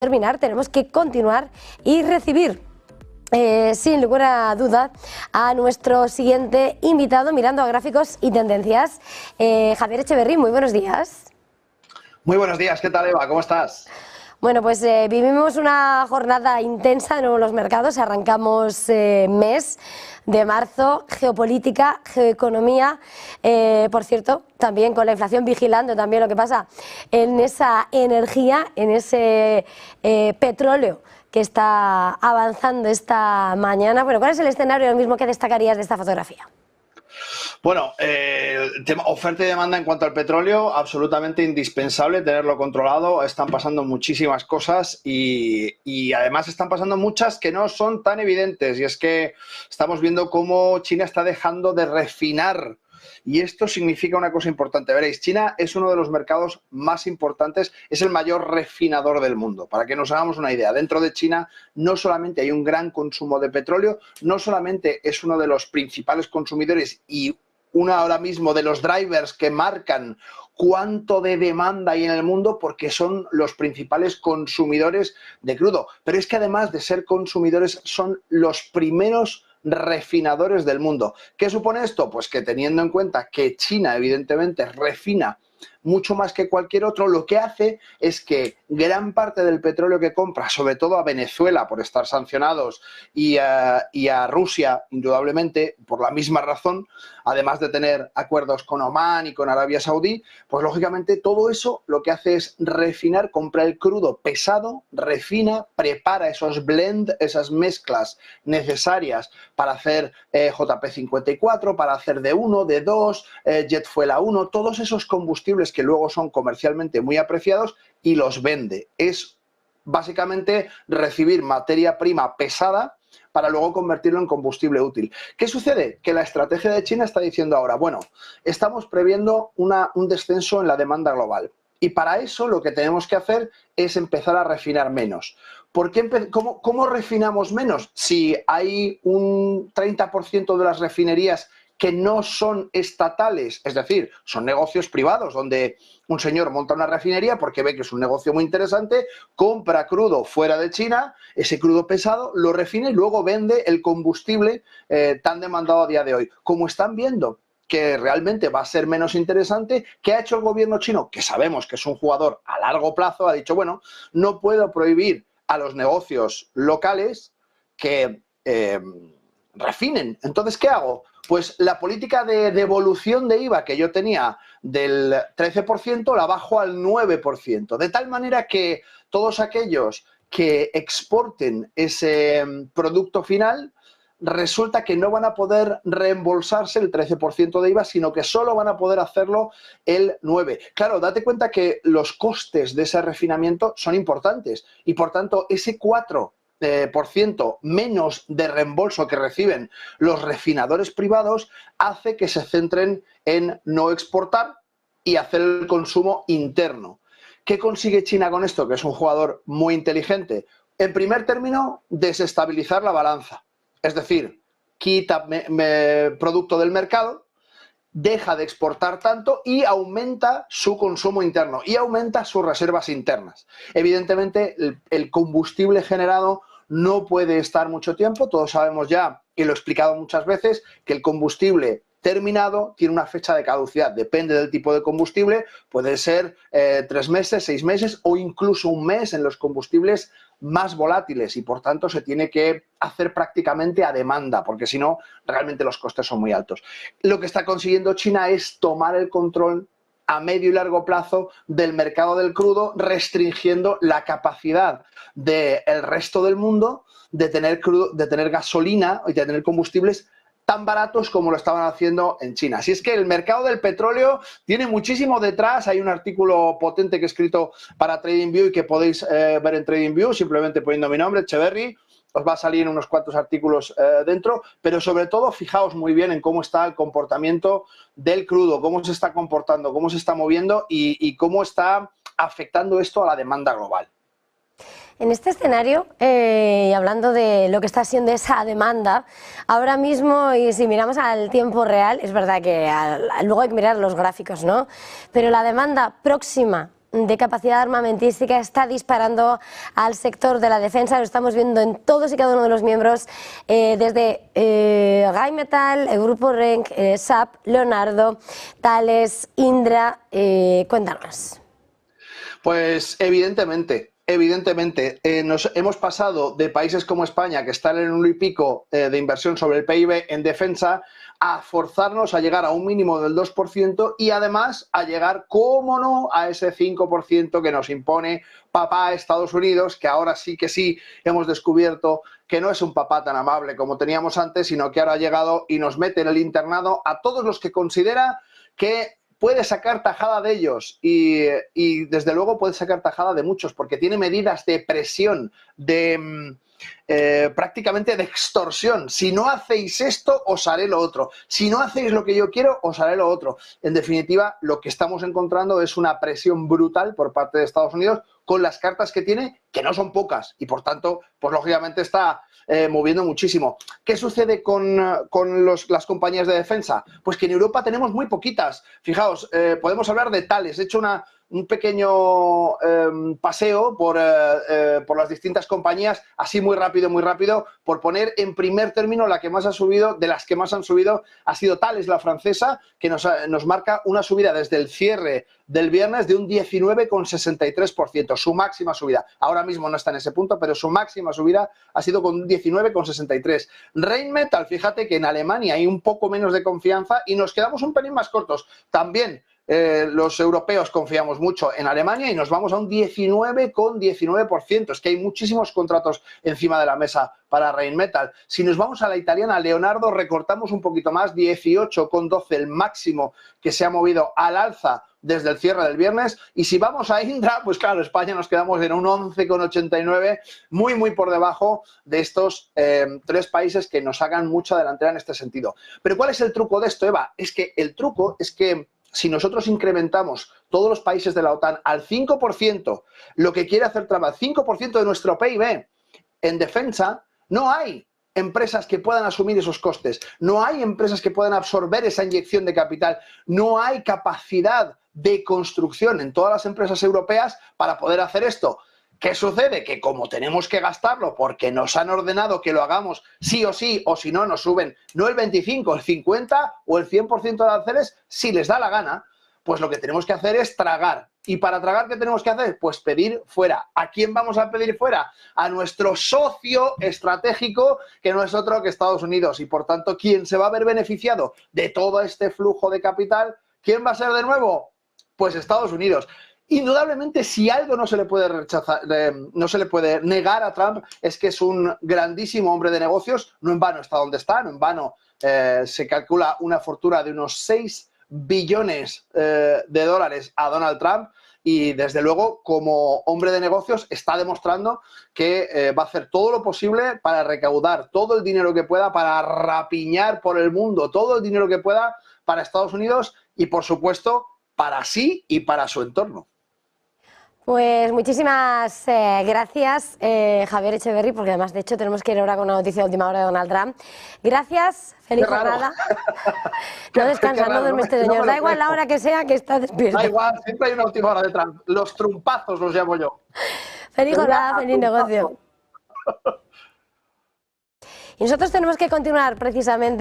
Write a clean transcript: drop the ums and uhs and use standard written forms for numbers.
terminar, tenemos que continuar y recibir sin ninguna duda a nuestro siguiente invitado mirando a gráficos y tendencias. Javier Echeverry, muy buenos días. Muy buenos días, ¿qué tal, Eva? ¿Cómo estás? Bueno, pues vivimos una jornada intensa de nuevo en los mercados. Arrancamos mes de marzo, geopolítica, geoeconomía, por cierto, también con la inflación vigilando también lo que pasa en esa energía, en ese petróleo que está avanzando esta mañana. Bueno, ¿cuál es el escenario ahora mismo que destacarías de esta fotografía? Bueno, tema oferta y demanda en cuanto al petróleo, absolutamente indispensable tenerlo controlado. Están pasando muchísimas cosas y además están pasando muchas que no son tan evidentes. Y es que estamos viendo cómo China está dejando de refinar. Y esto significa una cosa importante. Veréis, China es uno de los mercados más importantes, es el mayor refinador del mundo. Para que nos hagamos una idea, dentro de China no solamente hay un gran consumo de petróleo, no solamente es uno de los principales consumidores y uno ahora mismo de los drivers que marcan cuánto de demanda hay en el mundo, porque son los principales consumidores de crudo. Pero es que además de ser consumidores, son los primeros refinadores del mundo. ¿Qué supone esto? Pues que teniendo en cuenta que China evidentemente refina mucho más que cualquier otro, lo que hace es que gran parte del petróleo que compra, sobre todo a Venezuela por estar sancionados y a Rusia, indudablemente, por la misma razón, además de tener acuerdos con Omán y con Arabia Saudí, pues lógicamente todo eso lo que hace es refinar, compra el crudo pesado, refina, prepara esos blend, esas mezclas necesarias para hacer JP54, para hacer D1, D2, Jet Fuel A1, todos esos combustibles que luego son comercialmente muy apreciados y los vende. Es básicamente recibir materia prima pesada para luego convertirlo en combustible útil. ¿Qué sucede? Que la estrategia de China está diciendo ahora, bueno, estamos previendo un descenso en la demanda global. Y para eso lo que tenemos que hacer es empezar a refinar menos. ¿Cómo refinamos menos? Si hay un 30% de las refinerías que no son estatales, es decir, son negocios privados donde un señor monta una refinería porque ve que es un negocio muy interesante, compra crudo fuera de China, ese crudo pesado lo refina y luego vende el combustible tan demandado a día de hoy. Como están viendo que realmente va a ser menos interesante, ¿qué ha hecho el gobierno chino? Que sabemos que es un jugador a largo plazo, ha dicho, bueno, no puedo prohibir a los negocios locales que refinen. Entonces, ¿qué hago? Pues la política de devolución de IVA que yo tenía del 13% la bajo al 9%, de tal manera que todos aquellos que exporten ese producto final resulta que no van a poder reembolsarse el 13% de IVA, sino que solo van a poder hacerlo el 9%. Claro, date cuenta que los costes de ese refinamiento son importantes y, por tanto, ese 4% menos de reembolso que reciben los refinadores privados hace que se centren en no exportar y hacer el consumo interno. ¿Qué consigue China con esto? Que es un jugador muy inteligente. En primer término, desestabilizar la balanza. Es decir, quita producto del mercado, deja de exportar tanto y aumenta su consumo interno y aumenta sus reservas internas. Evidentemente, el combustible generado no puede estar mucho tiempo. Todos sabemos ya, y lo he explicado muchas veces, que el combustible terminado tiene una fecha de caducidad. Depende del tipo de combustible, puede ser 3 meses, 6 meses o incluso un mes en los combustibles más volátiles y por tanto se tiene que hacer prácticamente a demanda porque si no realmente los costes son muy altos. Lo que está consiguiendo China es tomar el control a medio y largo plazo del mercado del crudo, restringiendo la capacidad del resto del mundo de tener crudo, de tener gasolina y de tener combustibles tan baratos como lo estaban haciendo en China. Así es que el mercado del petróleo tiene muchísimo detrás. Hay un artículo potente que he escrito para TradingView y que podéis ver en TradingView, simplemente poniendo mi nombre, Echeverry. Os va a salir unos cuantos artículos dentro, pero sobre todo fijaos muy bien en cómo está el comportamiento del crudo, cómo se está comportando, cómo se está moviendo y cómo está afectando esto a la demanda global. En este escenario, y hablando de lo que está siendo esa demanda, ahora mismo, y si miramos al tiempo real, es verdad que luego hay que mirar los gráficos, ¿no? Pero la demanda próxima de capacidad armamentística está disparando al sector de la defensa. Lo estamos viendo en todos y cada uno de los miembros, desde Rheinmetall, el Grupo Renk, SAP, Leonardo, Thales, Indra. Cuéntanos. Pues evidentemente, nos hemos pasado de países como España, que están en el 1 y pico de inversión sobre el PIB en defensa, a forzarnos a llegar a un mínimo del 2% y además a llegar, cómo no, a ese 5% que nos impone papá Estados Unidos, que ahora sí que sí hemos descubierto que no es un papá tan amable como teníamos antes, sino que ahora ha llegado y nos mete en el internado a todos los que considera que puede sacar tajada de ellos y desde luego puede sacar tajada de muchos, porque tiene medidas de presión, de prácticamente de extorsión. Si no hacéis esto, os haré lo otro. Si no hacéis lo que yo quiero, os haré lo otro. En definitiva, lo que estamos encontrando es una presión brutal por parte de Estados Unidos con las cartas que tiene, que no son pocas, y por tanto, pues lógicamente está moviendo muchísimo. ¿Qué sucede con las compañías de defensa? Pues que en Europa tenemos muy poquitas. Fijaos, podemos hablar de Thales. He hecho un pequeño paseo por las distintas compañías, así muy rápido, por poner en primer término la que más ha subido, de las que más han subido, ha sido Thales, la francesa, que nos marca una subida desde el cierre del viernes de un 19,63%, su máxima subida. Ahora mismo no está en ese punto, pero su máxima subida ha sido con un 19,63%. Rheinmetall, fíjate que en Alemania hay un poco menos de confianza y nos quedamos un pelín más cortos. También los europeos confiamos mucho en Alemania y nos vamos a un 19,19%. Es que hay muchísimos contratos encima de la mesa para Rheinmetall. Si nos vamos a la italiana Leonardo, recortamos un poquito más, 18,12, el máximo que se ha movido al alza desde el cierre del viernes. Y si vamos a Indra, pues claro, España nos quedamos en un 11,89, muy por debajo de estos tres países que nos hagan mucha delantera en este sentido. Pero ¿cuál es el truco de esto, Eva? Es que el truco es que si nosotros incrementamos todos los países de la OTAN al 5%, lo que quiere hacer Trump, al 5% de nuestro PIB en defensa, no hay empresas que puedan asumir esos costes, no hay empresas que puedan absorber esa inyección de capital, no hay capacidad de construcción en todas las empresas europeas para poder hacer esto. ¿Qué sucede? Que como tenemos que gastarlo porque nos han ordenado que lo hagamos sí, o si no nos suben no el 25, el 50 o el 100% de aranceles si les da la gana, pues lo que tenemos que hacer es tragar. ¿Y para tragar qué tenemos que hacer? Pues pedir fuera. ¿A quién vamos a pedir fuera? A nuestro socio estratégico, que no es otro que Estados Unidos. Y por tanto, ¿quién se va a ver beneficiado de todo este flujo de capital? ¿Quién va a ser de nuevo? Pues Estados Unidos. Indudablemente, si algo no se le puede rechazar, no se le puede negar a Trump, es que es un grandísimo hombre de negocios. No en vano está donde está, no en vano se calcula una fortuna de unos 6 billones de dólares a Donald Trump. Y desde luego, como hombre de negocios, está demostrando que va a hacer todo lo posible para recaudar todo el dinero que pueda, para rapiñar por el mundo todo el dinero que pueda para Estados Unidos y, por supuesto, para sí y para su entorno. Pues muchísimas gracias, Javier Echeverri, porque además, de hecho, tenemos que ir ahora con una noticia de última hora de Donald Trump. Gracias, feliz jornada. No descansa, no duerme este señor. Da igual la hora que sea, que está despierto. Da igual, siempre hay una última hora de Trump. Los trumpazos los llamo yo. Feliz jornada, feliz negocio. Y nosotros tenemos que continuar precisamente